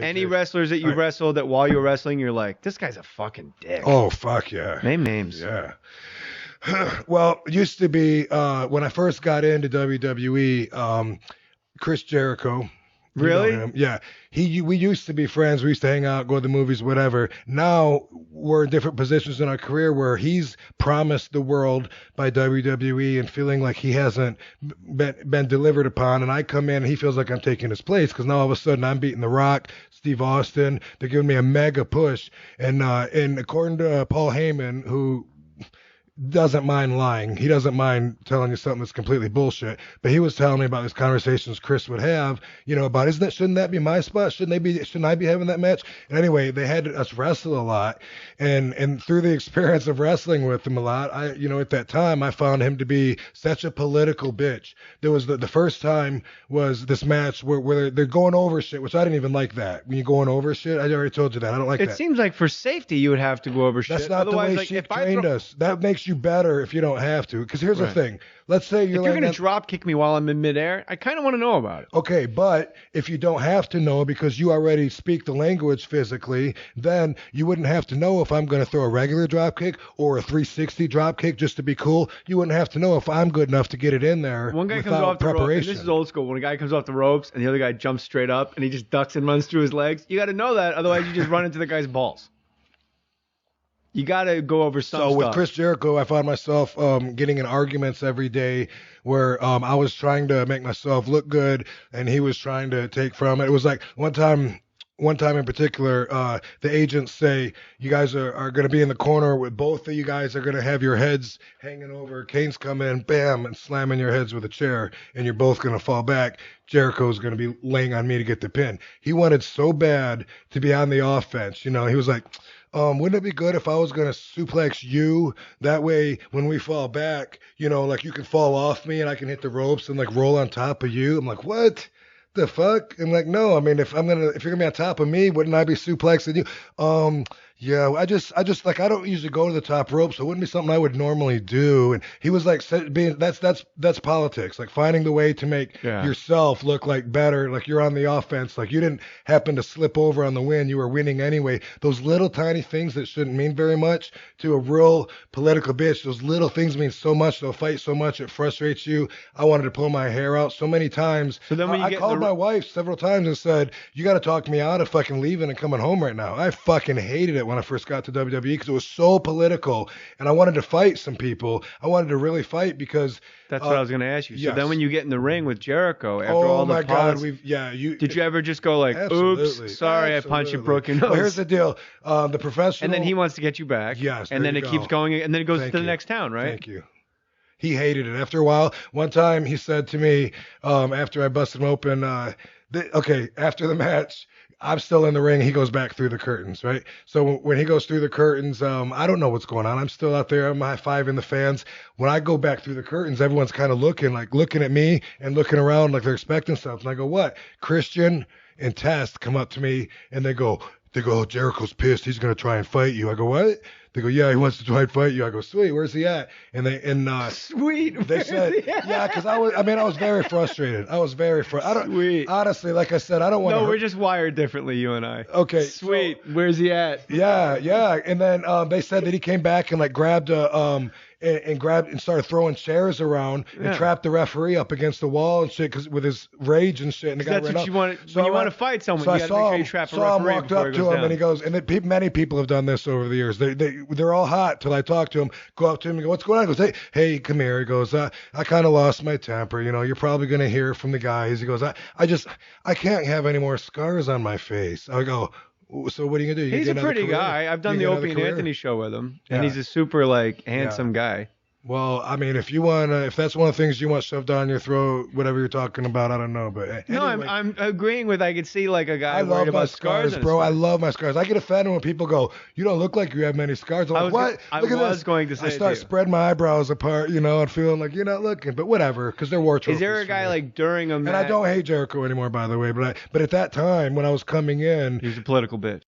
Any wrestlers that you wrestled that while you were wrestling, you're like, this guy's a fucking dick. Oh, fuck yeah. Name names. Yeah. Well, it used to be when I first got into WWE, Chris Jericho. You know Really? him. Yeah. We used to be friends. We used to hang out, go to the movies, whatever. Now we're in different positions in our career where he's promised the world by WWE and feeling like he hasn't been delivered upon. And I come in and he feels like I'm taking his place because now all of a sudden I'm beating The Rock, Steve Austin. They're giving me a mega push. And according to Paul Heyman, who doesn't mind lying. He doesn't mind telling you something that's completely bullshit. But he was telling me about these conversations Chris would have, about shouldn't that be my spot? Shouldn't I be having that match? And anyway, they had us wrestle a lot. And through the experience of wrestling with him a lot, at that time I found him to be such a political bitch. There was the first time was this match where they're going over shit, which I didn't even like that. When you're going over shit, I already told you that. I don't like that. It seems like for safety you would have to go over shit. That's not Otherwise, the way she trained us. That makes you better if you don't have to. Because here's the thing. Let's say you're going to drop kick me while I'm in midair, I kind of want to know about it. Okay, but if you don't have to know because you already speak the language physically, then you wouldn't have to know if I'm going to throw a regular drop kick or a 360 drop kick just to be cool. You wouldn't have to know if I'm good enough to get it in there. One guy without comes off preparation. the ropes. This is old school. When a guy comes off the ropes and the other guy jumps straight up and he just ducks and runs through his legs, you got to know that. Otherwise, you just run into the guy's balls. You got to go over some stuff. With Chris Jericho, I found myself getting in arguments every day where I was trying to make myself look good and he was trying to take from it. It was like one time in particular, the agents say, you guys are going to be in the corner with both of you guys are going to have your heads hanging over. Kane's come in, bam, and slamming your heads with a chair, and you're both going to fall back. Jericho's going to be laying on me to get the pin. He wanted so bad to be on the offense. He was like, wouldn't it be good if I was going to suplex you? That way, when we fall back, like you can fall off me and I can hit the ropes and like roll on top of you. I'm like, what the fuck? I'm like, no, I mean, if you're going to be on top of me, wouldn't I be suplexing you? Yeah, I just like, I don't usually go to the top rope, so it wouldn't be something I would normally do. And he was like, that's politics, like finding the way to make yourself look like better, like you're on the offense, like you didn't happen to slip over on the win, you were winning anyway. Those little tiny things that shouldn't mean very much to a real political bitch, those little things mean so much, they'll fight so much, it frustrates you. I wanted to pull my hair out so many times. So then when I called my wife several times and said, you got to talk me out of fucking leaving and coming home right now. I fucking hated it when I first got to WWE because it was so political and I wanted to fight some people. I wanted to really fight because that's what I was going to ask you. So yes. then when you get in the ring with Jericho after all the my God, did you ever just go like, absolutely, oops, sorry, absolutely. I punched you, broke your nose? Well, here's the deal. The professional. And then he wants to get you back. Yes. And then it keeps going and then it goes Thank to the you. next town, right? Thank you. He hated it. After a while, one time he said to me, after I busted him open, after the match, I'm still in the ring. He goes back through the curtains, right? So when he goes through the curtains, I don't know what's going on. I'm still out there. I'm high-fiving the fans. When I go back through the curtains, everyone's kind of looking at me and looking around like they're expecting something. I go, what? Christian and Test come up to me and they go, Jericho's pissed. He's going to try and fight you. I go, what? They go, yeah, he wants to try and fight you. I go, sweet, where's he at? Sweet. They said, yeah, because I was very frustrated. Sweet. Honestly, like I said, I don't want to. No, we're just wired differently, you and I. Okay. Sweet. Where's he at? Yeah. And then they said that he came back and like grabbed and started throwing chairs around and trapped the referee up against the wall and shit because with his rage and shit. And the guy that's ran what up. you want. So when you want to fight someone, so you got to make sure you trap a referee. So I walked up to him and he goes, and many people have done this over the years. They're all hot till I talk to him. Go up to him and go, what's going on? He goes, hey, come here. He goes, I kind of lost my temper. You're probably gonna hear from the guys. He goes, I can't have any more scars on my face. I go, so what are you gonna do? He's a pretty guy. I've done the Opie and Anthony show with him, and he's a super handsome guy. Well, I mean, if that's one of the things you want shoved down your throat, whatever you're talking about, I don't know. But anyway, no, I'm agreeing with. I could see like a guy I worried love about my scars, bro. I love my scars. I get offended when people go, "You don't look like you have many scars." I'm like, what? Look at this. Going to say I start spreading my eyebrows apart, and feeling like you're not looking. But whatever, because they're war trophies. Is there a guy like during a match? And I don't hate Jericho anymore, by the way. But at that time when I was coming in, he was a political bitch.